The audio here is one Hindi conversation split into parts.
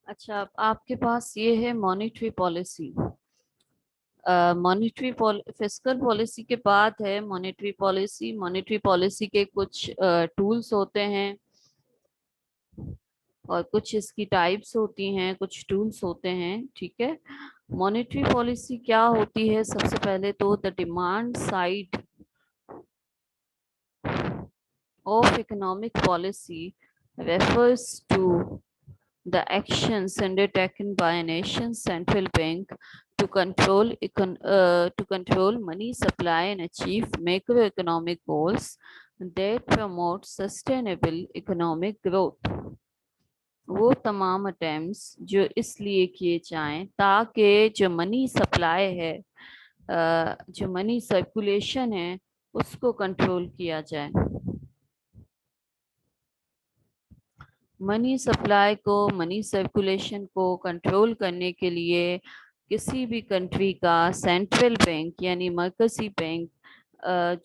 अच्छा, आपके पास ये है monetary policy. Monetary fiscal policy के बाद है मॉनेटरी पॉलिसी। मॉनेटरी पॉलिसी के कुछ टूल्स होते हैं और कुछ इसकी टाइप्स होती हैं, कुछ टूल्स होते हैं। ठीक है, मॉनेटरी पॉलिसी क्या होती है? सबसे पहले तो the demand side of economic policy refers to the actions undertaken by a nation's central bank to control money supply and achieve macroeconomic goals that promote sustainable economic growth। वो तमाम अटेम्प्ट्स जो इसलिए किए जाएं ताकि जो मनी सप्लाई है, जो मनी सर्कुलेशन है, उसको कंट्रोल किया जाए। मनी सप्लाई को, मनी सर्कुलेशन को कंट्रोल करने के लिए किसी भी कंट्री का सेंट्रल बैंक यानी मरकजी बैंक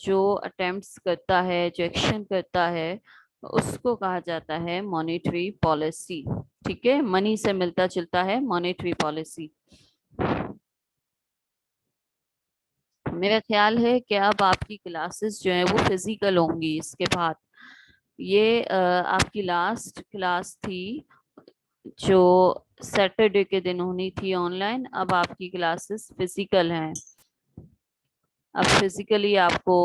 जो अटेम्प्ट्स करता है, जो एक्शन करता है, उसको कहा जाता है मॉनेटरी पॉलिसी। ठीक है, मनी से मिलता जुलता है मॉनेटरी पॉलिसी। मेरा ख्याल है कि अब आपकी क्लासेस जो है वो फिजिकल होंगी इसके बाद। ये आपकी लास्ट क्लास थी जो सैटरडे के दिन होनी थी ऑनलाइन। अब आपकी क्लासेस फिजिकल हैं। अब फिजिकली आपको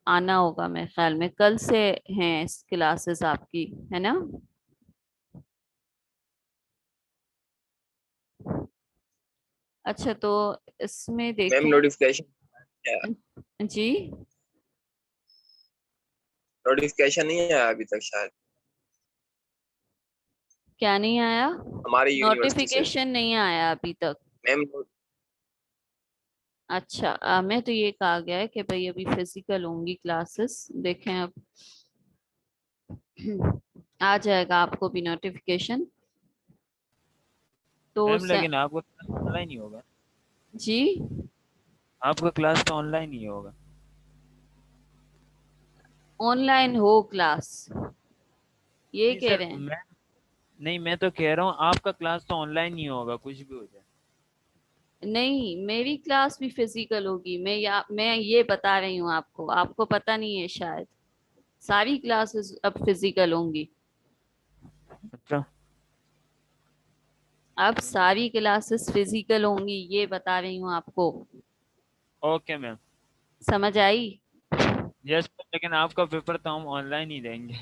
आना होगा। मेरे ख्याल में कल से हैं क्लासेस आपकी, है ना? अच्छा, तो इसमें मैम देखें। जी, नोटिफिकेशन नहीं आया अभी तक शायद क्या नहीं आया? हमारी यूनिवर्सिटी से। नोटिफिकेशन नहीं आया अभी तक? मैम अच्छा, मैं तो ये कहा गया है कि भाई अभी फिजिकल होंगी क्लासेस। देखें अब आ जाएगा आपको भी नोटिफिकेशन। तो मैम लेकिन आपका क्लास ऑनलाइन ही होगा। जी, आपका क्लास तो ऑनलाइन ही होगा। ऑनलाइन हो क्लास, ये नहीं कह सर, रहे हैं? मैं नहीं, मैं तो कह रहा हूँ आपका क्लास तो ऑनलाइन ही होगा, कुछ भी हो जाए। नहीं, मेरी क्लास भी फिजिकल होगी। मैं ये बता रही हूँ आपको, आपको पता नहीं है शायद। सारी क्लासेस अब फिजिकल होंगी। अच्छा। अब सारी क्लासेस फिजिकल होंगी, ये बता रही हूँ आपको। Okay ma'am. समझ आई? यस, लेकिन आपका पेपर तो हम ऑनलाइन ही देंगे।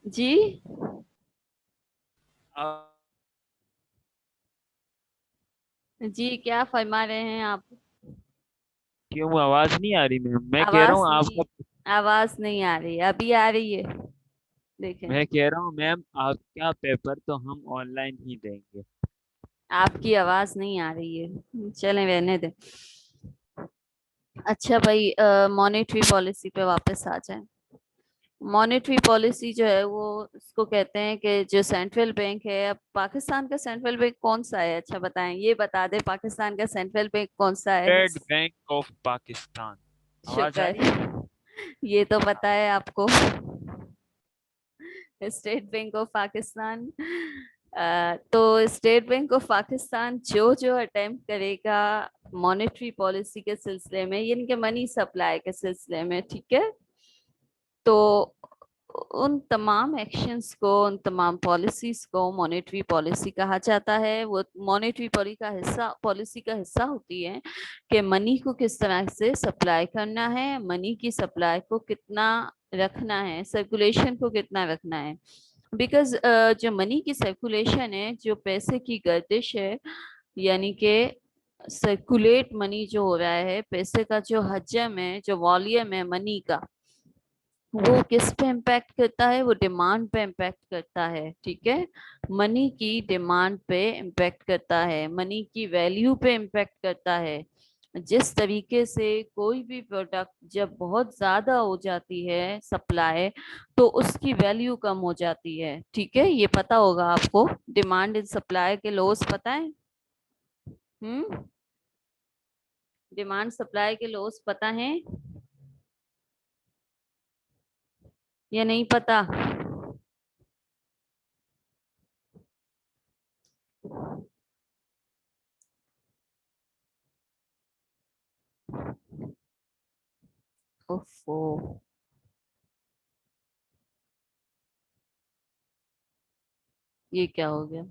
जी, आप जी क्या फरमा रहे हैं आप? क्यों आवाज नहीं आ रही मैम? मैं कह रहा आवाज हूँ नहीं, आपका आवाज नहीं आ रही। अभी आ रही है, देखें। मैं कह रहा हूँ मैम, आपका पेपर तो हम ऑनलाइन ही देंगे। आपकी आवाज नहीं आ रही है, चलें रहने दें। अच्छा भाई, मॉनेटरी पॉलिसी पे वापस आ जाएं। मॉनेटरी पॉलिसी जो है वो उसको कहते हैं कि जो सेंट्रल बैंक है। अब पाकिस्तान का सेंट्रल बैंक कौन सा है? अच्छा बताएं, ये बता दे, पाकिस्तान का सेंट्रल बैंक कौन सा है? State bank of Pakistan. आवाज आ रही है? शुक्र, ये तो हाँ। पता है आपको। State bank of Pakistan. तो स्टेट बैंक ऑफ पाकिस्तान जो जो अटेम्प्ट करेगा मॉनेटरी पॉलिसी के सिलसिले में, यानी कि मनी सप्लाई के सिलसिले में, ठीक है, तो उन तमाम एक्शंस को, उन तमाम पॉलिसीज को मॉनेटरी पॉलिसी कहा जाता है। वो मॉनेटरी पॉलिसी का हिस्सा होती है कि मनी को किस तरह से सप्लाई करना है, मनी की सप्लाई को कितना रखना है, सर्कुलेशन को कितना रखना है। बिकॉज जो मनी की सर्कुलेशन है, जो पैसे की गर्दिश है, यानी कि सर्कुलेट मनी जो हो रहा है, पैसे का जो हजम है, जो वॉल्यूम है मनी का, वो किस पे इम्पैक्ट करता है? वो डिमांड पे इम्पैक्ट करता है। ठीक है, मनी की डिमांड पे इम्पैक्ट करता है, मनी की वैल्यू पे इम्पैक्ट करता है। जिस तरीके से कोई भी प्रोडक्ट जब बहुत ज्यादा हो जाती है सप्लाई, तो उसकी वैल्यू कम हो जाती है। ठीक है, ये पता होगा आपको। डिमांड एंड सप्लाई के लॉस पता है? हम्म, डिमांड सप्लाई के लॉस पता है या नहीं पता? ओफो, ये क्या हो गया?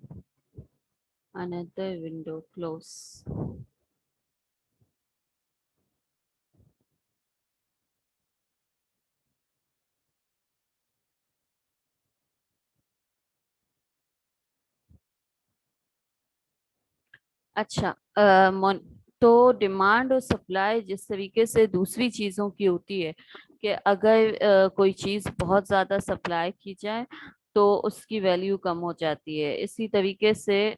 Another window close. अच्छा, तो डिमांड और सप्लाई जिस तरीके से दूसरी चीजों की होती है कि अगर कोई चीज बहुत ज्यादा सप्लाई की जाए तो उसकी वैल्यू कम हो जाती है, इसी तरीके से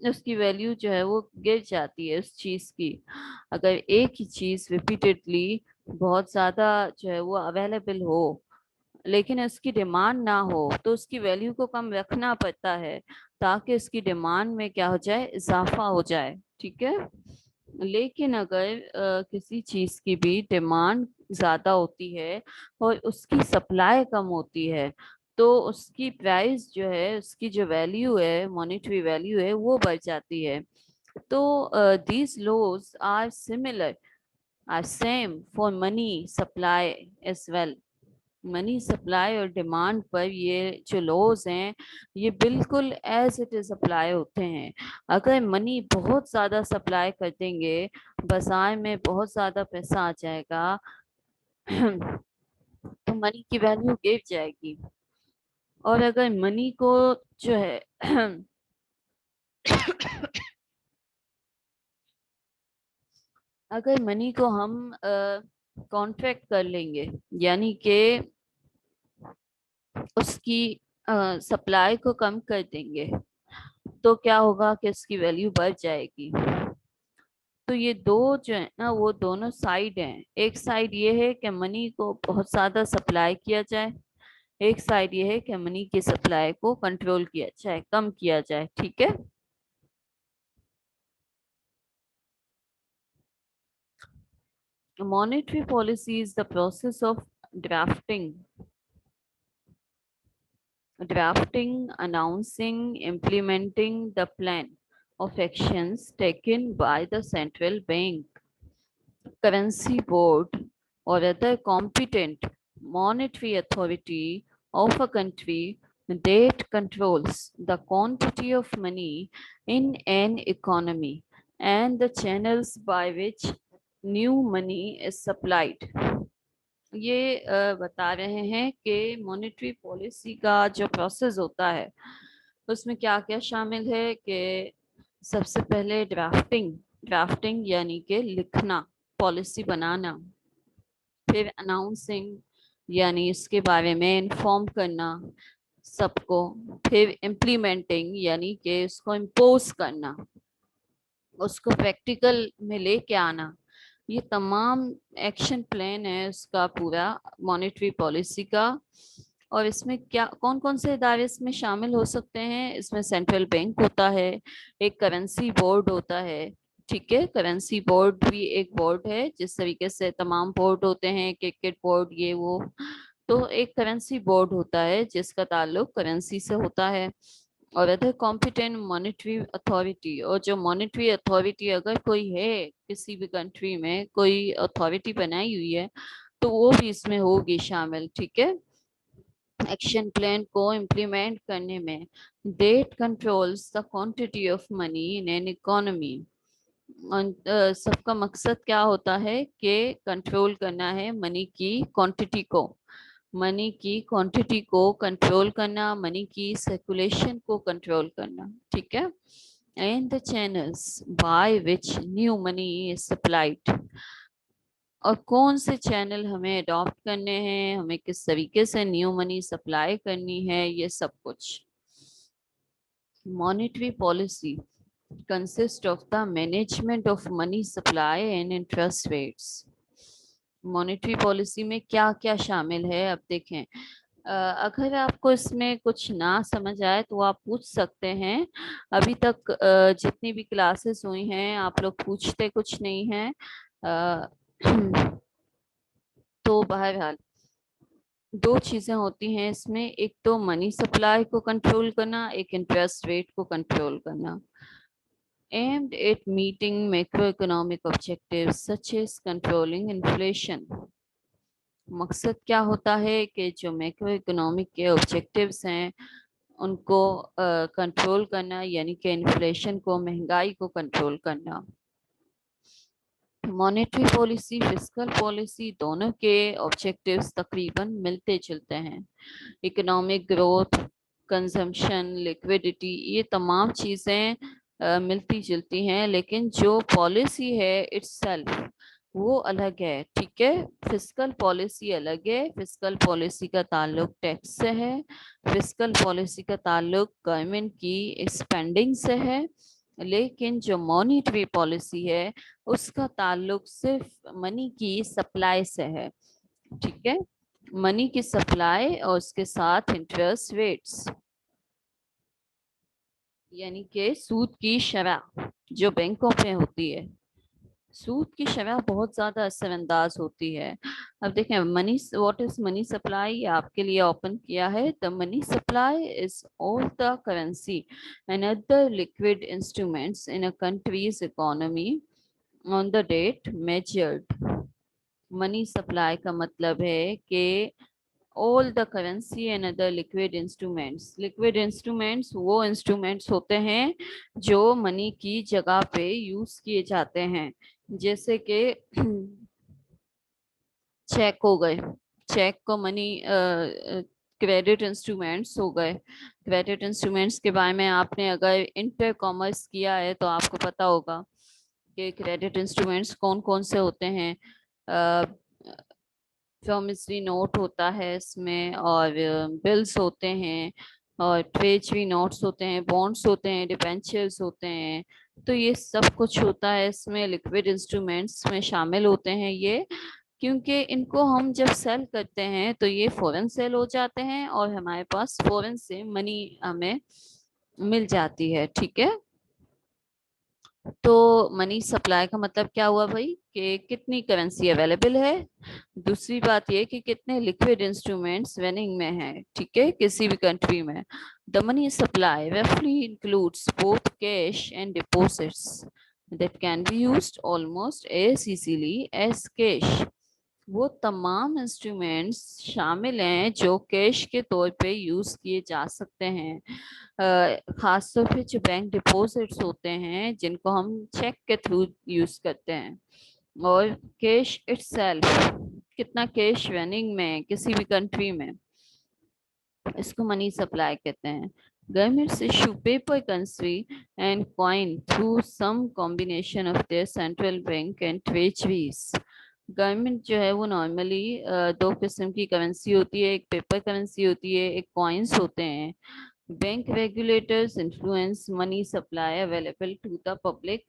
उसकी वैल्यू जो है वो गिर जाती है उस चीज की। अगर एक ही चीज रिपीटेडली बहुत ज्यादा जो है वो अवेलेबल हो लेकिन उसकी डिमांड ना हो तो उसकी वैल्यू को कम रखना पड़ता है ताकि उसकी डिमांड में क्या हो जाए, इजाफा हो जाए। ठीक है। लेकिन अगर किसी चीज की भी डिमांड ज्यादा होती है और उसकी सप्लाई कम होती है तो उसकी प्राइस जो है, उसकी जो वैल्यू है, मॉनेटरी वैल्यू है, वो बढ़ जाती है। तो these laws are similar, are same for money supply as well. Money supply और डिमांड पर ये जो लॉज हैं ये बिल्कुल एज इट इज अप्लाई होते हैं। अगर मनी बहुत ज्यादा सप्लाई कर देंगे, बाजार में बहुत ज्यादा पैसा आ जाएगा तो मनी की वैल्यू गिर जाएगी। और अगर मनी को जो है अगर मनी को हम कॉन्ट्रैक्ट कर लेंगे, यानी कि उसकी सप्लाई को कम कर देंगे, तो क्या होगा कि उसकी वैल्यू बढ़ जाएगी। तो ये दो जो है ना वो दोनों साइड हैं। एक साइड ये है कि मनी को बहुत ज्यादा सप्लाई किया जाए, एक साइड ये है कि मनी की सप्लाई को कंट्रोल किया जाए, कम किया जाए। ठीक है। Monetary policy is the process of drafting, announcing, implementing the plan of actions taken by the central bank, currency board, or other competent monetary authority of a country that controls the quantity of money in an economy and the channels by which new money is supplied। ये बता रहे हैं कि मॉनेटरी पॉलिसी का जो प्रोसेस होता है उसमें क्या क्या शामिल है कि सबसे पहले ड्राफ्टिंग, यानी कि लिखना, पॉलिसी बनाना। फिर अनाउंसिंग, यानी इसके बारे में इन्फॉर्म करना सबको। फिर इम्प्लीमेंटिंग, यानी कि इसको इम्पोज करना, उसको प्रैक्टिकल में लेके आना। ये तमाम एक्शन प्लान है उसका पूरा, मॉनेटरी पॉलिसी का। और इसमें क्या कौन कौन से इदारे इसमें शामिल हो सकते हैं? इसमें सेंट्रल बैंक होता है, एक करेंसी बोर्ड होता है। ठीक है, करेंसी बोर्ड भी एक बोर्ड है, जिस तरीके से तमाम बोर्ड होते हैं, क्रिकेट बोर्ड ये वो, तो एक करेंसी बोर्ड होता है जिसका ताल्लुक करेंसी से होता है। और अदर कॉम्पिटेंट मॉनेटरी अथॉरिटी, और जो मॉनेटरी अथॉरिटी अगर कोई है किसी भी कंट्री में, कोई अथॉरिटी बनाई हुई है तो वो भी इसमें होगी शामिल। ठीक है, एक्शन प्लान को इम्प्लीमेंट करने में। Debt controls the quantity of money in an economy. सबका मकसद क्या होता है कि कंट्रोल करना है मनी की क्वांटिटी को, मनी की क्वांटिटी को कंट्रोल करना, मनी की सर्कुलेशन को कंट्रोल करना। ठीक है। And the channels by which new money is supplied, और कौन से चैनल हमें अडॉप्ट करने हैं, हमें किस तरीके से न्यू मनी सप्लाई करनी है, ये सब कुछ। Monetary policy consist of the management of money supply and interest rates। Monetary policy में क्या क्या शामिल है अब देखें। अगर आपको इसमें कुछ ना समझ आए तो आप पूछ सकते हैं। अभी तक जितनी भी क्लासेस हुई हैं आप लोग पूछते कुछ नहीं हैं। तो बहरहाल दो चीजें होती हैं इसमें, एक तो मनी सप्लाई को कंट्रोल करना, एक इंटरेस्ट रेट को कंट्रोल करना। Aimed at meeting macroeconomic objectives such as controlling inflation। मकसद क्या होता है कि जो मैक्रो इकोनॉमिक के ऑब्जेक्टिव्स हैं उनको कंट्रोल करना, यानी कि इन्फ्लेशन को, महंगाई को कंट्रोल करना। मॉनेटरी पॉलिसी, फिस्कल पॉलिसी, दोनों के ऑब्जेक्टिव्स तकरीबन मिलते जुलते हैं। इकोनॉमिक ग्रोथ, कंजम्पशन, लिक्विडिटी, ये तमाम चीज़ें मिलती जुलती हैं, लेकिन जो पॉलिसी है इट्सेल्फ वो अलग है। ठीक है, फिस्कल पॉलिसी अलग है। फिस्कल पॉलिसी का ताल्लुक टैक्स से है, फिस्कल पॉलिसी का ताल्लुक गवर्नमेंट की स्पेंडिंग से है, लेकिन जो मॉनेटरी पॉलिसी है उसका ताल्लुक सिर्फ मनी की सप्लाई से है। ठीक है, मनी की सप्लाई और उसके साथ इंटरेस्ट रेट्स, यानी कि सूद की शरह जो बैंकों में होती है। सूद की शरह बहुत ज्यादा असरअंदाज होती है। अब देखें, money, what is money supply, ये आपके लिए ओपन किया है। The money supply is all the currency and other liquid instruments in a country's economy on the date measured. Money supply का मतलब है कि all the currency and other liquid instruments. Liquid instruments वो इंस्ट्रूमेंट्स होते हैं जो मनी की जगह पे यूज किए जाते हैं, जैसे कि चेक हो गए। चेक को मनी, क्रेडिट इंस्ट्रूमेंट्स हो गए। क्रेडिट इंस्ट्रूमेंट्स के बारे में आपने अगर इंटर कॉमर्स किया है तो आपको पता होगा कि क्रेडिट इंस्ट्रूमेंट्स कौन कौन से होते हैं। प्रॉमिसरी नोट होता है इसमें, और बिल्स होते हैं, और ट्रेजरी नोट्स होते हैं, बॉन्ड्स होते हैं, डिबेंचर्स होते हैं। तो ये सब कुछ होता है इसमें, लिक्विड इंस्ट्रूमेंट्स में शामिल होते हैं ये, क्योंकि इनको हम जब सेल करते हैं तो ये फौरन सेल हो जाते हैं और हमारे पास फौरन से मनी हमें मिल जाती है। ठीक है, तो मनी सप्लाई का मतलब क्या हुआ भाई, कि कितनी करेंसी अवेलेबल है। दूसरी बात ये कि कितने लिक्विड इंस्ट्रूमेंट्स रनिंग में है। ठीक है, किसी भी कंट्री में। द मनी सप्लाई रफली includes both cash and deposits that can be used almost as easily as cash। वो तमाम इंस्ट्रूमेंट्स शामिल हैं जो कैश के तौर पे यूज किए जा सकते हैं। खासतौर पे जो बैंक डिपॉजिट्स होते हैं जिनको हम चेक के थ्रू यूज करते हैं, और कैश इटसेल्फ, कितना कैश रनिंग में किसी भी कंट्री में, इसको मनी सप्लाई कहते हैं। Governments issue paper currency and coin through some combination of their central bank and treasuries। Government जो है वो नॉर्मली दो किस्म की करेंसी होती है, एक पेपर करेंसी होती है, एक कॉइन्स होते हैं। Bank regulators influence money supply available to the public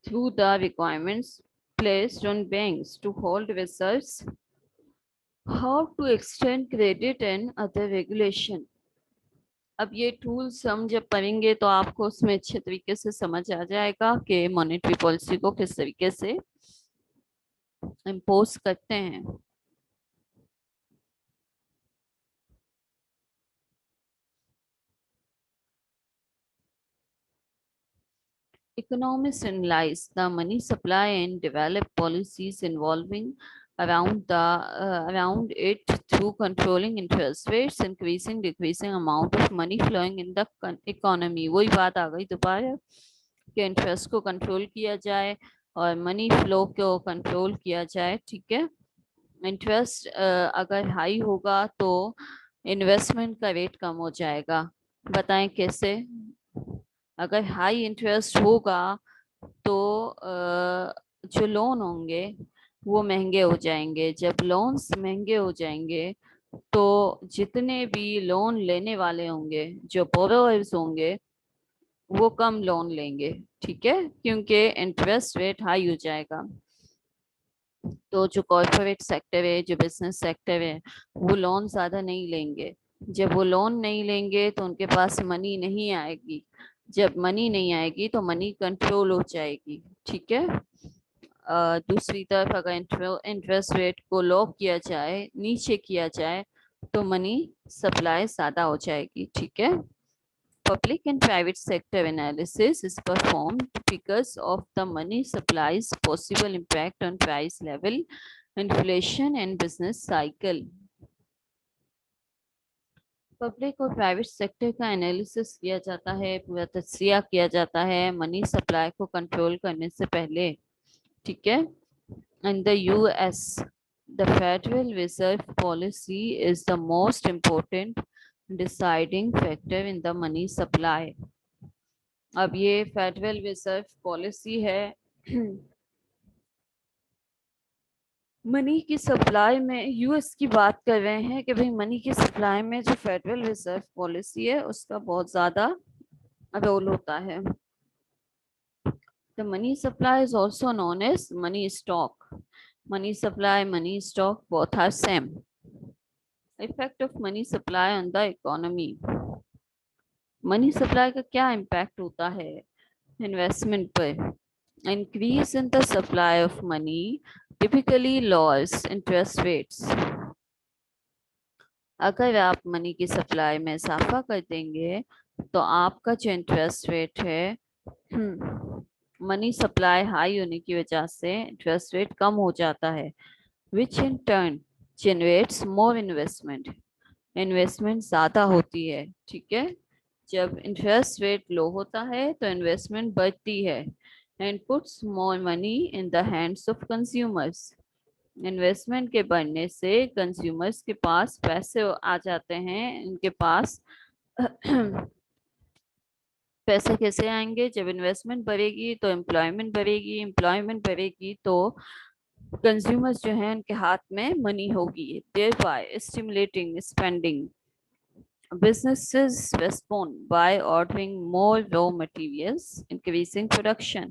through the requirements placed on banks to hold reserves, how to extend credit and other regulation। अब ये टूल्स हम जब पढ़ेंगे तो आपको उसमें अच्छे तरीके से समझ आ जाएगा कि मॉनेटरी पॉलिसी को किस तरीके से इम्पोज करते हैं। Economists analyze the money supply and develop policies involving around it through controlling interest rates, increasing decreasing amount of money flowing in the economy। वही बात आ गई दोबारा कि इंटरेस्ट को कंट्रोल किया जाए और मनी फ्लो को कंट्रोल किया जाए। ठीक है, इंटरेस्ट अगर हाई होगा तो इन्वेस्टमेंट का रेट कम हो जाएगा। बताएं कैसे। अगर हाई इंटरेस्ट होगा तो जो लोन होंगे वो महंगे हो जाएंगे। जब लोन्स महंगे हो जाएंगे तो जितने भी लोन लेने वाले होंगे, जो बोरोअर्स होंगे, वो कम लोन लेंगे। ठीक है, क्योंकि इंटरेस्ट रेट हाई हो जाएगा। तो जो कॉर्पोरेट सेक्टर है, जो बिजनेस सेक्टर है, वो लोन ज्यादा नहीं लेंगे। जब वो लोन नहीं लेंगे तो उनके पास मनी नहीं आएगी। जब मनी नहीं आएगी तो मनी कंट्रोल हो जाएगी। ठीक है, दूसरी तरफ अगर इंटरेस्ट रेट को लॉक किया जाए, नीचे किया जाए, तो मनी सप्लाई ज्यादा हो जाएगी। ठीक है, public and private sector analysis is performed because of the money supply's possible impact on price level inflation and business cycle. Public और प्राइवेट सेक्टर का एनालिसिस किया जाता है, पूरा तज्जिया किया जाता है मनी सप्लाई को कंट्रोल करने से पहले, ठीक है। In the US, the Federal Reserve Policy is the most important deciding factor in the money supply. अब ये फेडरल रिजर्व पॉलिसी है मनी की सप्लाई में, यूएस की बात कर रहे हैं कि भाई मनी की सप्लाई में जो फेडरल रिजर्व पॉलिसी है उसका बहुत ज्यादा रोल होता है। The money supply is also known as money stock. Money supply, money stock, both are same. Effect of money supply on the economy. Money supply का क्या इम्पैक्ट होता है इन्वेस्टमेंट पर? Increase in the supply of money typically loss interest rates. अगर आप मनी की सप्लाई में इजाफा कर देंगे तो आपका जो इंटरेस्ट रेट है मनी सप्लाई हाई होने की वजह से इंटरेस्ट रेट कम हो जाता है, which in turn generates more investment. Investment ज्यादा होती है, ठीक है। जब इंटरेस्ट रेट लो होता है तो इन्वेस्टमेंट बढ़ती है and puts more money in the hands of consumers. Investment के बढ़ने से कंज्यूमर्स के पास पैसे आ जाते हैं, उनके पास पैसे कैसे आएंगे? जब इन्वेस्टमेंट बढ़ेगी तो एम्प्लॉयमेंट बढ़ेगी, एम्प्लॉयमेंट बढ़ेगी तो कंज्यूमर्स जो हैं उनके हाथ में मनी होगी, thereby stimulating spending. Businesses respond by ordering more raw materials, increasing production.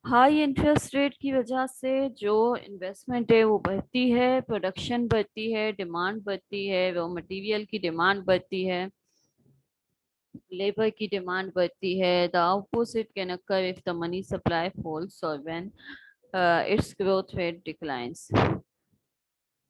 High interest rate की वजह से जो इन्वेस्टमेंट है वो बढ़ती है, प्रोडक्शन बढ़ती है, डिमांड बढ़ती है, रॉ मटेरियल की डिमांड बढ़ती है, लेबर की डिमांड बढ़ती है। The opposite can occur if the money supply falls और when its growth rate declines.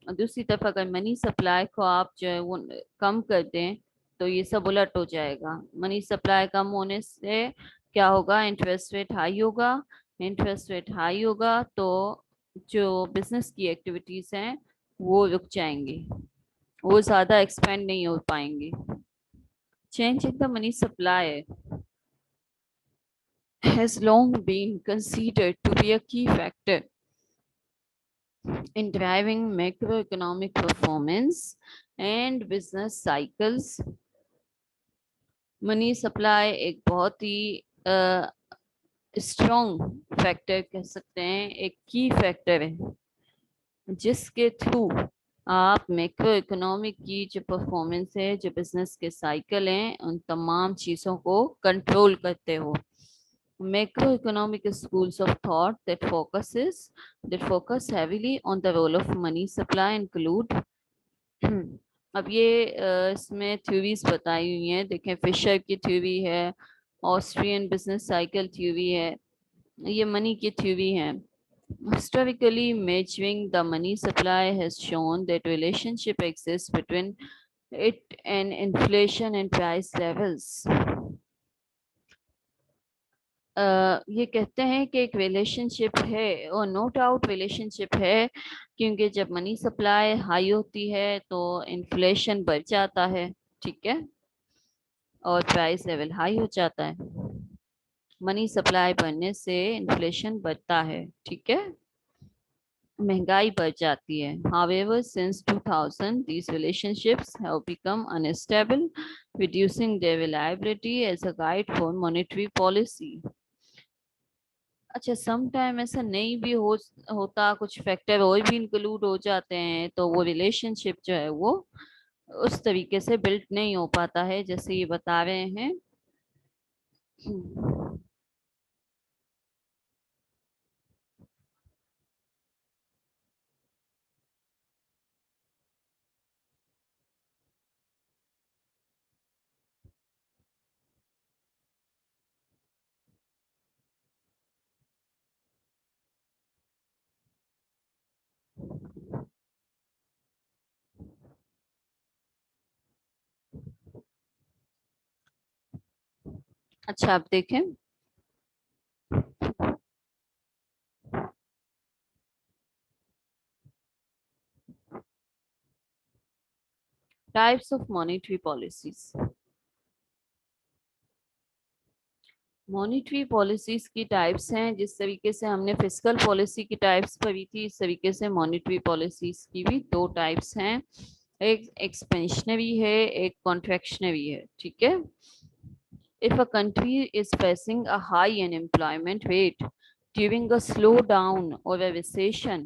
दूसरी तरफ अगर मनी सप्लाई को आप जो है वो कम कर दें तो ये सब उलट हो जाएगा। मनी सप्लाई कम होने से क्या होगा? इंटरेस्ट रेट हाई होगा, इंटरेस्ट रेट हाई होगा तो जो बिजनेस की एक्टिविटीज हैं वो रुक जाएंगी, वो ज्यादा एक्सपेंड नहीं हो पाएंगी। Change in the money supply has long been considered to be a key factor in driving macroeconomic performance and business cycles. Money supply एक बहुत ही स्ट्रॉन्ग फैक्टर कह सकते हैं, एक की फैक्टर है जिसके थ्रू आप मैक्रो इकोनॉमिक की जो परफॉर्मेंस है, जो बिजनेस के साइकिल हैं, उन तमाम चीजों को कंट्रोल करते हो। Macroeconomic schools of thought that focus heavily on the role of money supply include अब ये इसमें थ्योरीज बताई हुई हैं, देखें फिशर की थ्योरी है, ऑस्ट्रियन बिजनेस साइकिल थ्योरी है, ये मनी की थ्योरी है। Historically, measuring the money supply has shown that relationship exists between it and inflation and price levels. ये कहते हैं कि एक रिलेशनशिप है और नो डाउट रिलेशनशिप है, क्योंकि जब मनी सप्लाई हाई होती है तो इन्फ्लेशन बढ़ जाता है, ठीक है, और प्राइस लेवल हाई हो जाता है। मनी सप्लाई बढ़ने से इन्फ्लेशन बढ़ता है, ठीक है, महंगाई बढ़ जाती है। However, since 2000, these relationships have become unstable, reducing their reliability as a guide for monetary policy. अच्छा, सम टाइम ऐसा नहीं भी होता, कुछ फैक्टर और भी इंक्लूड हो जाते हैं तो वो रिलेशनशिप जो है वो उस तरीके से बिल्ड नहीं हो पाता है जैसे ये बता रहे हैं। अच्छा, आप देखें types of monetary policies. Monetary policies की टाइप्स हैं, जिस तरीके से हमने फिस्कल पॉलिसी की टाइप्स पढ़ी थी, इस तरीके से मॉनेटरी पॉलिसीज की भी दो टाइप्स हैं, एक एक्सपेंशनरी है, एक कॉन्ट्रैक्शनरी है। ठीक है। If a country is facing a high unemployment rate during a slowdown or a recession,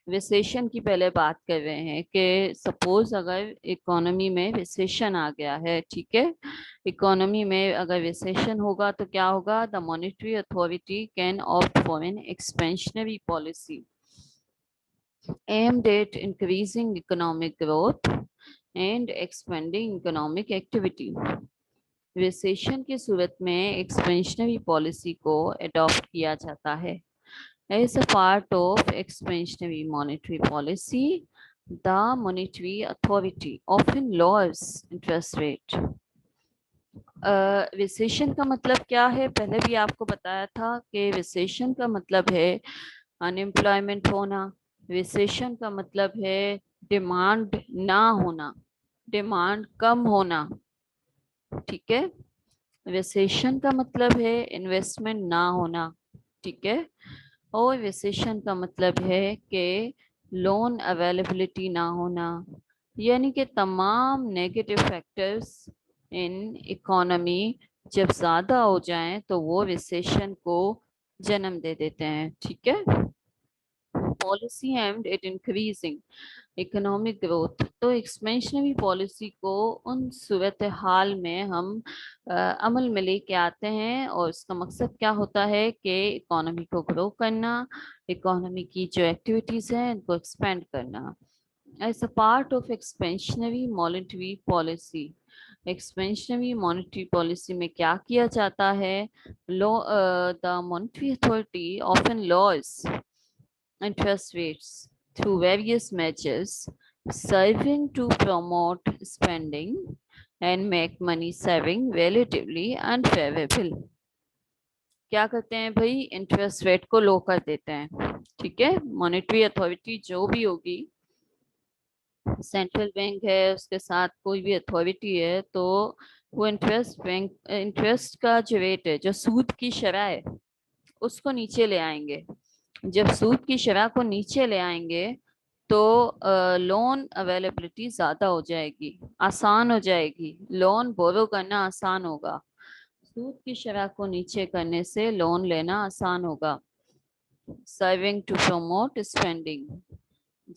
recession की पहले बात कर रहे हैं कि सपोज अगर इकोनॉमी में रिसेशन आ गया है, ठीक है, इकोनॉमी में अगर रिसेशन होगा तो क्या होगा, the monetary authority can opt for an expansionary policy aimed at increasing economic growth and expanding economic activity। Recession की सूरत में एक्सपेंशनरी पॉलिसी को अडॉप्ट किया जाता है। As a part of expansionary monetary policy, the monetary authority often lowers interest rate। Recession का मतलब क्या है, पहले भी आपको बताया था कि रिसेशन का मतलब है अनएम्प्लॉयमेंट होना, रिसेशन का मतलब है डिमांड ना होना, डिमांड कम होना। ठीक है। रिसेशन का मतलब है इन्वेस्टमेंट ना होना। ठीक है। और रिसेशन का मतलब है कि लोन अवेलेबिलिटी ना होना, यानी कि तमाम नेगेटिव फैक्टर्स इन इकोनॉमी जब ज़्यादा हो जाएं तो वो रिसेशन को जन्म दे देते हैं। ठीक है। Policy aimed at increasing economic growth, तो एक्सपेंशनरी पॉलिसी को उन सूरत हाल में हम अमल में लेके आते हैं और उसका मकसद क्या होता है कि इकोनॉमी को ग्रो करना, इकोनॉमी की जो एक्टिविटीज हैं उनको एक्सपेंड करना। As a part of expansionary monetary policy, expansionary monetary policy में क्या किया जाता है, लो the monetary authority often lowers interest rates through various measures serving to promote spending and make money saving relatively unfavorable। क्या करते हैं भाई, इंटरेस्ट रेट को लो कर देते हैं। ठीक है। मॉनेटरी अथॉरिटी जो भी होगी, सेंट्रल बैंक है, उसके साथ कोई भी अथॉरिटी है, तो वो इंटरेस्ट का जो रेट है, जो सूद की शरह है, उसको नीचे ले आएंगे। जब सूद की शरह को नीचे ले आएंगे तो लोन अवेलेबिलिटी ज़्यादा हो जाएगी, आसान हो जाएगी, लोन बोरो करना आसान होगा। सूद की शरह को नीचे करने से लोन लेना आसान होगा। सर्विंग टू प्रमोट स्पेंडिंग,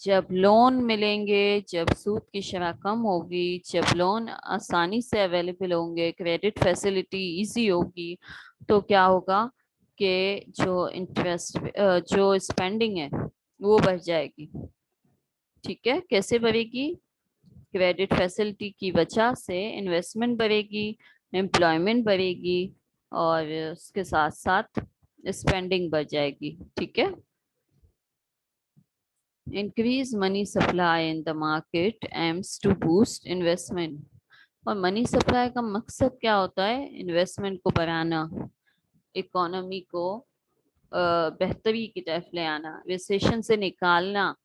जब लोन मिलेंगे, जब सूद की शरह कम होगी, जब लोन आसानी से अवेलेबल होंगे, क्रेडिट फैसिलिटी इजी होगी, तो क्या होगा कि जो इंटरेस्ट जो स्पेंडिंग है वो बढ़ जाएगी। ठीक है। कैसे बढ़ेगी, क्रेडिट फैसिलिटी की वजह से इन्वेस्टमेंट बढ़ेगी, एम्प्लॉयमेंट बढ़ेगी और उसके साथ साथ स्पेंडिंग बढ़ जाएगी। ठीक है। Increase money supply in the market aims to boost investment, और मनी सप्लाई का मकसद क्या होता है, इन्वेस्टमेंट को बढ़ाना, इकोनॉमी को बेहतरी की तरफ ले आना, रिसेशन से निकालना,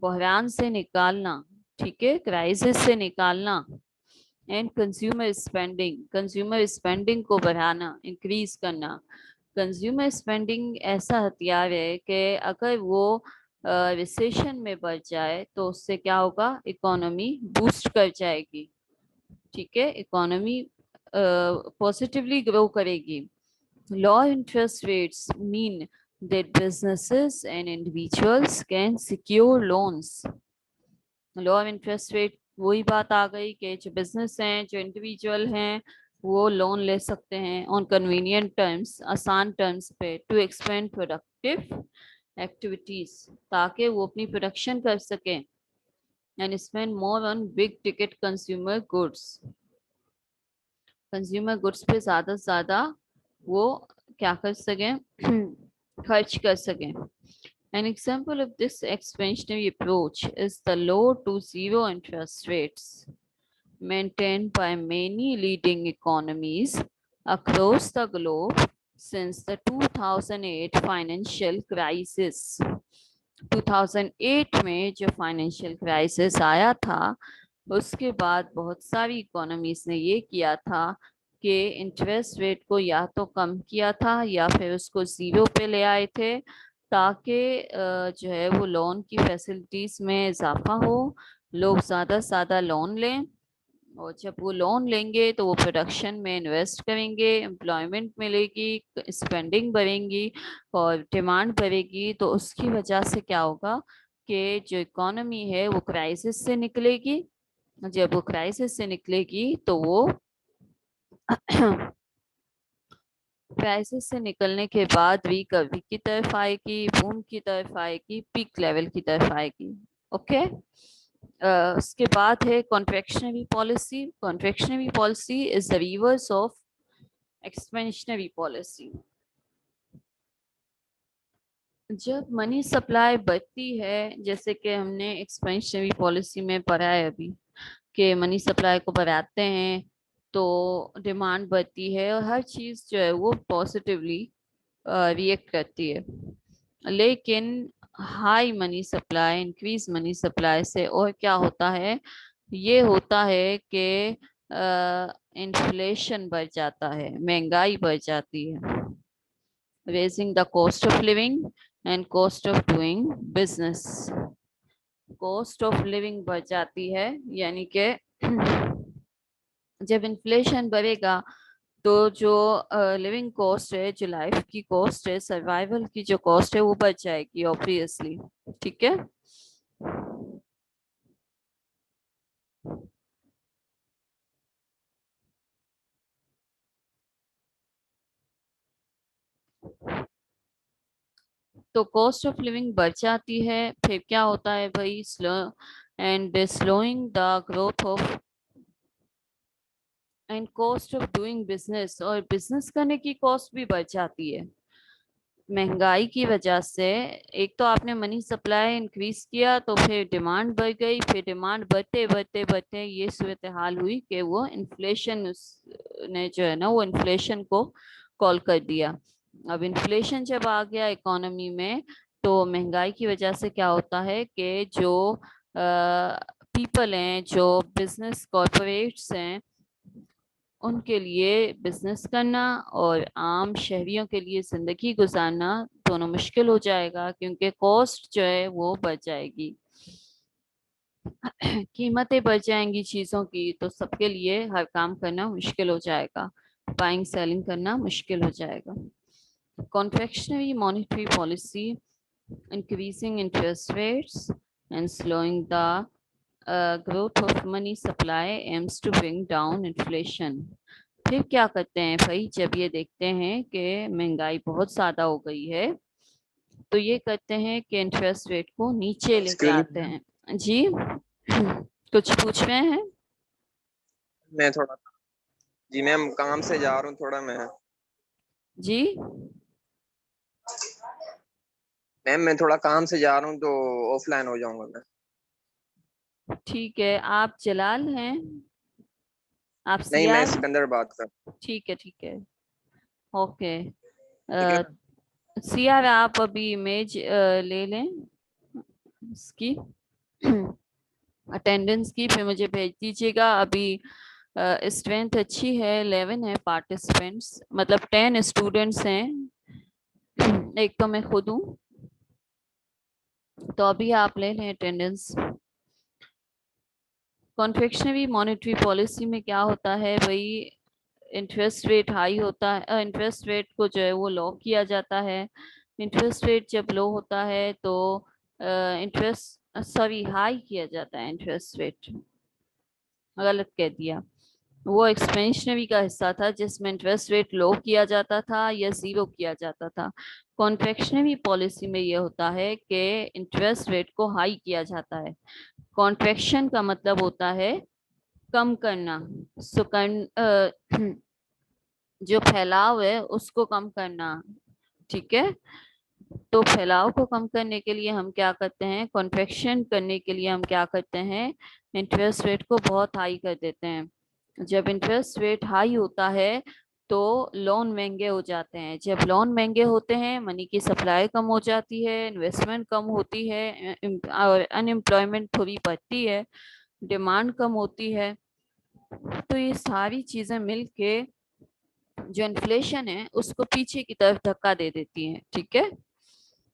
बहरान से निकालना, ठीक है, क्राइसिस से निकालना। एंड कंज्यूमर स्पेंडिंग को बढ़ाना, इंक्रीज करना। कंज्यूमर स्पेंडिंग ऐसा हथियार है कि अगर वो रिसेशन में बढ़ जाए तो उससे क्या होगा, इकोनॉमी बूस्ट कर जाएगी। ठीक है। इकोनॉमी पॉजिटिवली ग्रो करेगी। Low interest rates mean that businesses and individuals can secure loans। Low interest rate वही बात आ गई कि जो बिजनेस हैं, जो इंडिविजुअल हैं, वो लोन ले सकते हैं ऑन कन्वीनियंट टर्म्स, आसान टर्म्स पे, टू एक्सपेंड प्रोडक्टिव एक्टिविटीज, ताकि वो अपनी प्रोडक्शन कर सकें and spend more on big ticket consumer goods. Consumer goods पे ज्यादा से ज्यादा वो क्या कर सकें, खर्च कर सकें। An example of this expansionary approach is the low to zero interest rates maintained by many leading economies across the globe since the 2008 financial crisis। 2008 में जो फाइनेंशियल क्राइसिस आया था उसके बाद बहुत सारी इकोनॉमीज ने ये किया था कि इंटरेस्ट रेट को या तो कम किया था या फिर उसको जीरो पे ले आए थे, ताकि जो है वो लोन की फैसिलिटीज में इजाफा हो, लोग ज्यादा से ज्यादा लोन लें, और जब वो लोन लेंगे तो वो प्रोडक्शन में इन्वेस्ट करेंगे, एम्प्लॉयमेंट मिलेगी, स्पेंडिंग बढ़ेंगी और डिमांड बढ़ेगी। तो उसकी वजह से क्या होगा कि जो इकोनॉमी है वो क्राइसिस से निकलेगी। जब वो क्राइसिस से निकलेगी तो वो क्राइसिस से निकलने के बाद रिकवरी की तरफ आएगी, बूम की तरफ आएगी, पीक लेवल की तरफ आएगी। ओके। उसके बाद है contractionary policy. Contractionary policy is the reverse of expansionary policy. जब मनी सप्लाई बढ़ती है, जैसे कि हमने एक्सपेंशनरी पॉलिसी में पढ़ा है अभी, कि मनी सप्लाई को बढ़ाते हैं तो डिमांड बढ़ती है और हर चीज जो है वो पॉजिटिवली रिएक्ट करती है। लेकिन high money supply, increase money supply से और क्या होता है, ये होता है कि इन्फ्लेशन बढ़ जाता है, महंगाई बढ़ जाती है, raising the cost of living and cost of doing business. Cost of living बढ़ जाती है, यानी कि जब इन्फ्लेशन बढ़ेगा तो जो लिविंग कॉस्ट है, जो लाइफ की कॉस्ट है, सर्वाइवल की जो कॉस्ट है वो बढ़ जाएगी ऑब्वियसली। ठीक है। तो कॉस्ट ऑफ लिविंग बढ़ जाती है, फिर क्या होता है भाई, slowing the growth of and cost of doing business, और बिजनेस करने की कॉस्ट भी बढ़ जाती है महंगाई की वजह से। एक तो आपने मनी सप्लाई इंक्रीज किया तो फिर डिमांड बढ़ गई, फिर डिमांड बढ़ते बढ़ते बढ़ते ये सूरत हाल हुई कि वो इन्फ्लेशन ने जो है ना वो इन्फ्लेशन को कॉल कर दिया। अब इन्फ्लेशन जब आ गया इकोनॉमी में तो महंगाई की वजह से क्या होता है कि जो पीपल हैं, जो बिजनेस कॉरपोरेट्स हैं, उनके लिए बिजनेस करना और आम शहरियों के लिए जिंदगी गुजारना दोनों मुश्किल हो जाएगा, क्योंकि कॉस्ट जो है वो बढ़ जाएगी, कीमतें बढ़ जाएंगी चीजों की, तो सबके लिए हर काम करना मुश्किल हो जाएगा, बाइंग सेलिंग करना मुश्किल हो जाएगा। Contractionary monetary policy, increasing interest rates and slowing the growth of money supply aims to bring down inflation। फिर क्या करते हैं भाई, जब ये देखते हैं कि महंगाई बहुत ज्यादा हो गई है तो ये करते हैं कि इंटरेस्ट रेट को नीचे लेके Excuse आते me, हैं। जी कुछ पूछ रहे हैं? मैं थोड़ा, जी मैम काम से जा रहा हूँ थोड़ा मैं। जी मैम मैं थोड़ा काम से जा रहा हूँ तो ऑफलाइन हो जाऊंगा मैं। ठीक है। आप जलाल हैं? आप नहीं, मैं सियार हैं? सिकंदर बात कर। ठीक है, ठीक है। ओके। ठीक है मैम। सियार आप अभी इमेज ले लें इसकी अटेंडेंस की, फिर मुझे भेज दीजिएगा। अभी स्ट्रेंथ अच्छी है, 11 है पार्टिसिपेंट्स, मतलब 10 स्टूडेंट्स हैं, एक तो मैं खुद हूँ। तो अभी आप ले लें अटेंडेंस। कॉन्फेक्शनरी मॉनेटरी पॉलिसी में क्या होता है भाई, इंटरेस्ट रेट हाई होता है, इंटरेस्ट रेट को जो है वो लो किया जाता है। इंटरेस्ट रेट जब लो होता है तो इंटरेस्ट सॉरी हाई किया जाता है, इंटरेस्ट रेट गलत कह दिया। वो एक्सपेंशनरी का हिस्सा था जिसमें इंटरेस्ट रेट लो किया जाता था या जीरो किया जाता था। कॉन्ट्रैक्शनरी पॉलिसी में ये होता है कि इंटरेस्ट रेट को हाई किया जाता है। कॉन्ट्रैक्शन का मतलब होता है कम करना, जो फैलाव है उसको कम करना। ठीक है। तो फैलाव को कम करने के लिए हम क्या करते हैं, कॉन्ट्रैक्शन करने के लिए हम क्या करते हैं, इंटरेस्ट रेट को बहुत हाई कर देते हैं। जब इंटरेस्ट रेट हाई होता है तो लोन महंगे हो जाते हैं, जब लोन महंगे होते हैं मनी की सप्लाई कम हो जाती है, इन्वेस्टमेंट कम होती है और अनएम्प्लॉयमेंट थोड़ी बढ़ती है। डिमांड कम होती है, तो ये सारी चीजें मिलके जो इन्फ्लेशन है उसको पीछे की तरफ धक्का दे देती हैं। ठीक है,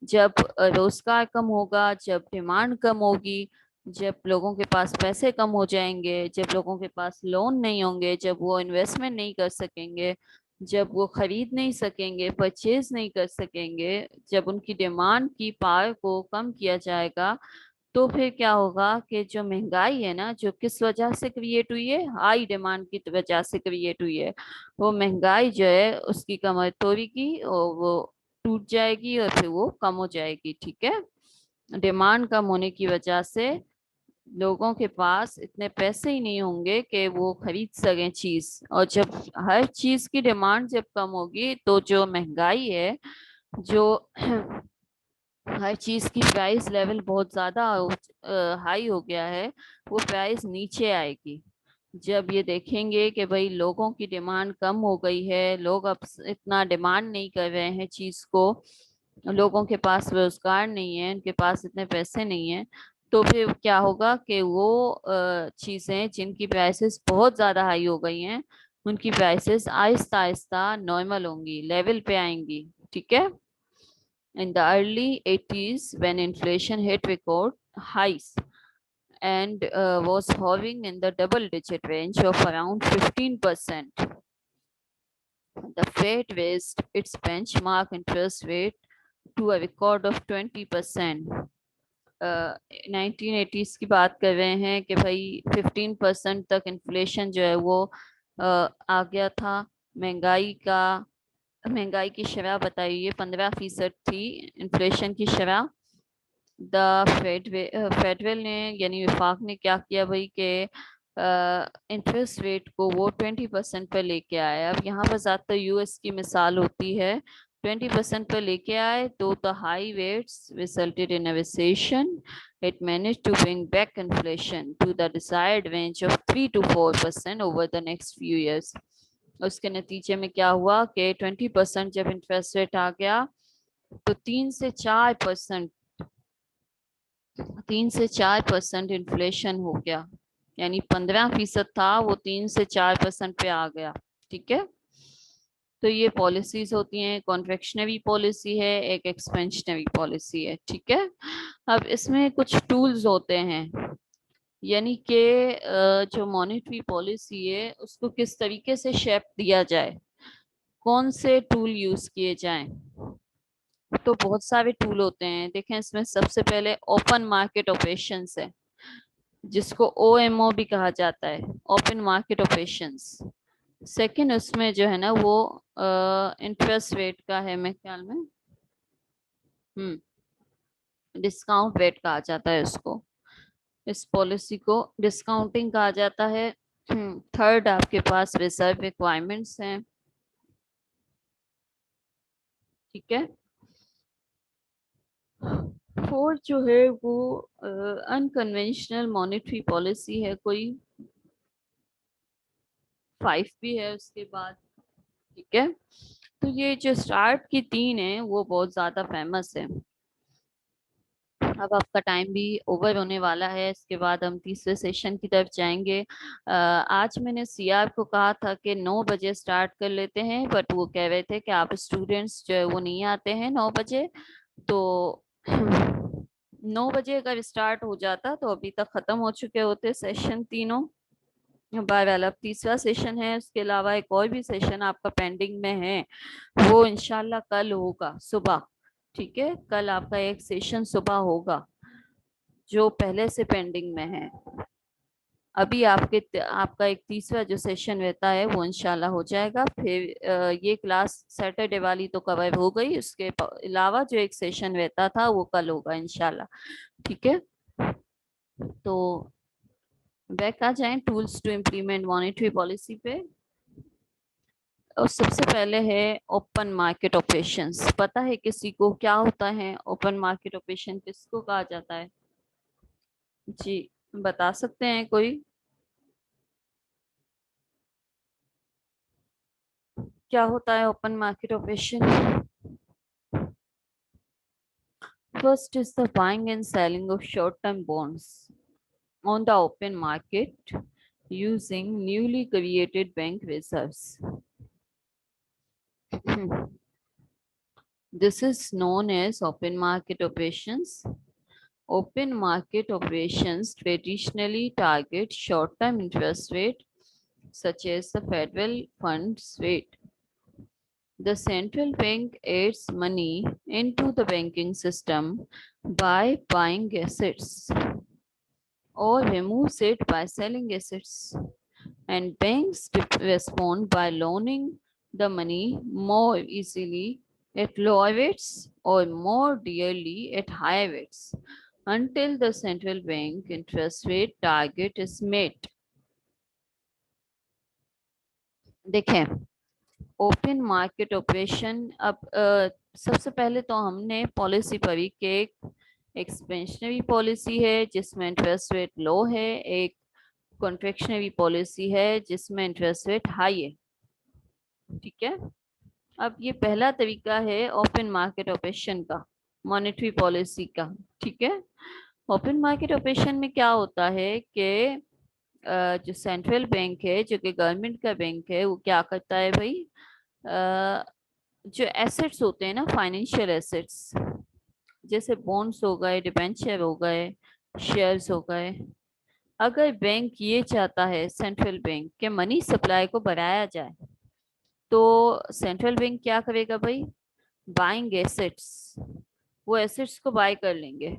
जब रोजगार कम होगा, जब डिमांड कम होगी, जब लोगों के पास पैसे कम हो जाएंगे, जब लोगों के पास लोन नहीं होंगे, जब वो इन्वेस्टमेंट नहीं कर सकेंगे, जब वो खरीद नहीं सकेंगे, परचेज नहीं कर सकेंगे, जब उनकी डिमांड की पावर को कम किया जाएगा, तो फिर क्या होगा कि जो महंगाई है ना, जो किस वजह से क्रिएट हुई है, हाई डिमांड की वजह से क्रिएट हुई है, वो महंगाई जो है उसकी कमर तोड़ेगी और वो टूट जाएगी और फिर वो कम हो जाएगी। ठीक है, डिमांड कम होने की वजह से लोगों के पास इतने पैसे ही नहीं होंगे कि वो खरीद सकें चीज, और जब हर चीज की डिमांड जब कम होगी तो जो महंगाई है, जो हर चीज की प्राइस लेवल बहुत ज्यादा हाई हो गया है, वो प्राइस नीचे आएगी। जब ये देखेंगे कि भाई लोगों की डिमांड कम हो गई है, लोग अब इतना डिमांड नहीं कर रहे हैं चीज को, लोगों के पास रोजगार नहीं है, उनके पास इतने पैसे नहीं है, तो फिर क्या होगा कि वो चीजें जिनकी प्राइसेस बहुत ज्यादा हाई हो गई हैं, उनकी प्राइसेस आहिस्ता आहिस्ता नॉर्मल होंगी, लेवल पे आएंगी। ठीक है, in the early 80s when inflation hit record highs and was hovering in the double digit range of around 15%. The Fed raised its benchmark interest rate to a record of 20%. 1980s की बात कर रहे हैं कि भाई 15% तक इन्फ्लेशन जो है वो आ गया था। महंगाई की शरह बताइए 15% थी इन्फ्लेशन की शरह। द फेडरल ने यानी विफाक ने क्या किया भाई कि इंटरेस्ट रेट को वो 20% पर लेके आया। अब यहाँ पर ज्यादातर यूएस की मिसाल होती है, 20% पर लेके आए तो the high rates resulted in a recession, it manage to bring back inflation to the desired range of 3 to 4% over the next few years. उसके नतीजे में क्या हुआ कि 20% जब इंटरेस्ट रेट आ गया तो 3 से 4% इन्फ्लेशन हो गया, यानी 15% था वो 3 से 4% पे आ गया। ठीक है, तो ये पॉलिसीज होती हैं, कॉन्ट्रैक्शनरी पॉलिसी है, एक एक्सपेंशनरी पॉलिसी है। ठीक है, अब इसमें कुछ टूल्स होते हैं, यानी कि जो मॉनेटरी पॉलिसी है उसको किस तरीके से शेप दिया जाए, कौन से टूल यूज किए जाएं। तो बहुत सारे टूल होते हैं, देखें इसमें सबसे पहले ओपन मार्केट ऑपरेशंस है, जिसको ओएमओ भी कहा जाता है, ओपन मार्केट ऑपरेशंस। सेकंड उसमें जो है ना वो इंटरेस्ट रेट का है, मेरे ख्याल में डिस्काउंट रेट कहा जाता है उसको, इस पॉलिसी को डिस्काउंटिंग कहा जाता है। थर्ड आपके पास रिजर्व रिक्वायरमेंट्स हैं। ठीक है, फोर्थ जो है वो अनकन्वेंशनल मॉनेटरी पॉलिसी है, कोई 5 भी है उसके बाद। ठीक है, तो ये जो स्टार्ट की 3 है वो बहुत ज्यादा फेमस है। अब आपका टाइम भी ओवर होने वाला है, इसके बाद हम तीसरे सेशन की तरफ जाएंगे। आज मैंने सीआर को कहा था कि 9 बजे स्टार्ट कर लेते हैं, बट वो कह रहे थे कि आप स्टूडेंट्स जो है वो नहीं आते हैं 9 बजे, तो 9 बजे अगर स्टार्ट हो जाता तो अभी तक खत्म हो चुके होते सेशन तीनों। बहरहाल अब तीसरा सेशन है, उसके अलावा एक और भी सेशन आपका पेंडिंग में है, वो इंशाल्लाह कल होगा सुबह। ठीक है, कल आपका एक सेशन सुबह होगा जो पहले से पेंडिंग में है। अभी आपका एक तीसरा जो सेशन रहता है वो इंशाल्लाह हो जाएगा। फिर ये क्लास सैटरडे वाली तो कवर हो गई, उसके अलावा जो एक सेशन रहता था वो कल होगा इंशाल्लाह। ठीक है, तो बैक आ जाएं tools to implement monetary policy पे। और सबसे पहले है ओपन मार्केट ऑपरेशंस। पता है किसी को क्या होता है ओपन मार्केट ऑपरेशन, किसको कहा जाता है? जी, बता सकते हैं कोई? क्या होता है open market operation? First is the buying and selling of short term bonds. on the open market using newly created bank reserves. This is known as open market operations. Open market operations traditionally target short-term interest rate such as the federal funds rate. The central bank adds money into the banking system by buying assets or removes it by selling assets. And banks respond by loaning the money more easily at lower rates or more dearly at higher rates until the central bank interest rate target is met. देखें, ओपन मार्केट ऑपरेशन अब सबसे पहले तो हमने पॉलिसी पढ़ी कि एक एक्सपेंशनरी पॉलिसी है जिसमें इंटरेस्ट रेट लो है, एक कॉन्ट्रैक्शनरी पॉलिसी है जिसमें इंटरेस्ट रेट हाई है. ठीक है, अब ये पहला तरीका है ओपन मार्केट ऑपरेशन का, मॉनेटरी पॉलिसी का. ठीक है, ओपन मार्केट ऑपरेशन में क्या होता है कि जो सेंट्रल बैंक है, जो कि गवर्नमेंट का बैंक है, वो क्या करता है भाई, जो एसेट्स होते हैं ना, फाइनेंशियल एसेट्स, जैसे बॉन्ड्स हो गए, डिबेंचर हो गए, शेयर्स हो गए, अगर बैंक ये चाहता है, सेंट्रल बैंक, के मनी सप्लाई को बढ़ाया जाए, तो सेंट्रल बैंक क्या करेगा भाई, बाइंग एसेट्स, वो एसेट्स को बाय कर लेंगे,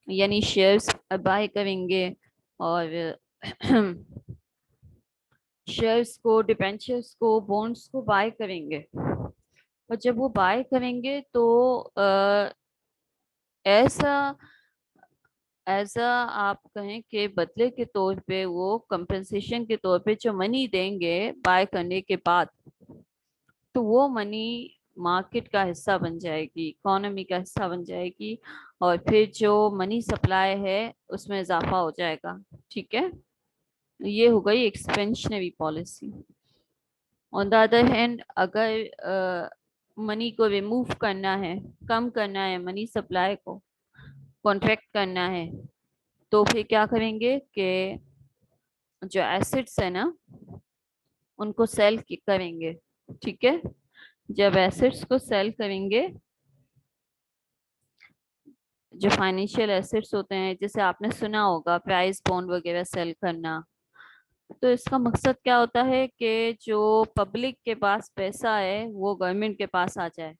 यानी शेयर्स बाय करेंगे और शेयर्स को, डिबेंचर्स को, बॉन्ड्स को बाय करेंगे. और जब वो बाय करेंगे तो ऐसा आप कहें कि बदले के तौर पे, वो कंपनसेशन के तौर पे जो मनी देंगे बाय करने के बाद, तो वो मनी मार्केट का हिस्सा बन जाएगी, इकोनॉमी का हिस्सा बन जाएगी, और फिर जो मनी सप्लाई है उसमें इजाफा हो जाएगा. ठीक है, ये हो गई expansionary policy. On the other hand, अगर मनी को रिमूव करना है, कम करना है, मनी सप्लाई को कॉन्ट्रैक्ट करना है, तो फिर क्या करेंगे कि जो एसेट्स है ना, उनको सेल करेंगे. ठीक है, जब एसेट्स को सेल करेंगे, जो फाइनेंशियल एसेट्स होते हैं, जैसे आपने सुना होगा प्राइस बॉन्ड वगैरह सेल करना, तो इसका मकसद क्या होता है कि जो पब्लिक के पास पैसा है वो गवर्नमेंट के पास आ जाए.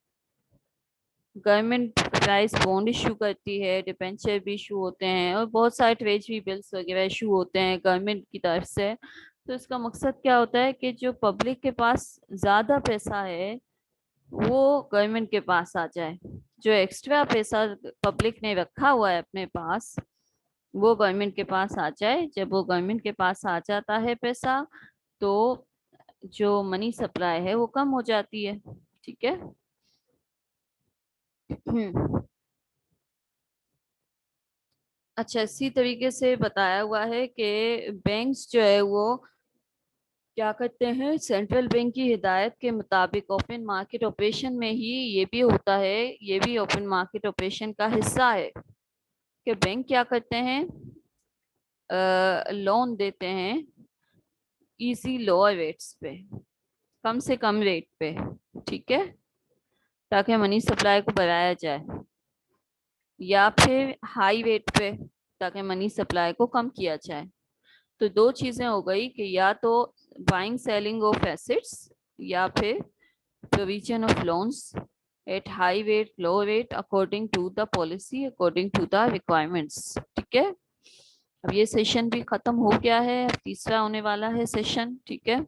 गवर्नमेंट प्राइस बॉन्ड इशू करती है, डिबेंचर भी इशू होते हैं, और बहुत सारे ट्रेजरी बिल्स वगैरह इशू होते हैं गवर्नमेंट की तरफ से. तो इसका मकसद क्या होता है कि जो पब्लिक के पास ज्यादा पैसा है वो गवर्नमेंट के पास आ जाए, जो एक्स्ट्रा पैसा पब्लिक ने रखा हुआ है अपने पास वो गवर्नमेंट के पास आ जाए. जब वो गवर्नमेंट के पास आ जाता है पैसा, तो जो मनी सप्लाई है वो कम हो जाती है. ठीक है. अच्छा, इसी तरीके से बताया हुआ है कि बैंक्स जो है वो क्या करते हैं, सेंट्रल बैंक की हिदायत के मुताबिक ओपन मार्केट ऑपरेशन में ही ये भी होता है, ये भी ओपन मार्केट ऑपरेशन का हिस्सा है कि बैंक क्या करते हैं, लोन देते हैं इजी लोअर रेट्स पे, कम से कम रेट पे. ठीक है, ताकि मनी सप्लाई को बढ़ाया जाए, या फिर हाई रेट पे ताकि मनी सप्लाई को कम किया जाए. तो दो चीजें हो गई कि या तो बाइंग सेलिंग ऑफ एसेट्स, या फिर provision of loans at high rate, low rate, according to the policy, according to the requirements. ठीक है, अब ये सेशन भी खत्म हो गया है, तीसरा होने वाला है सेशन. ठीक है,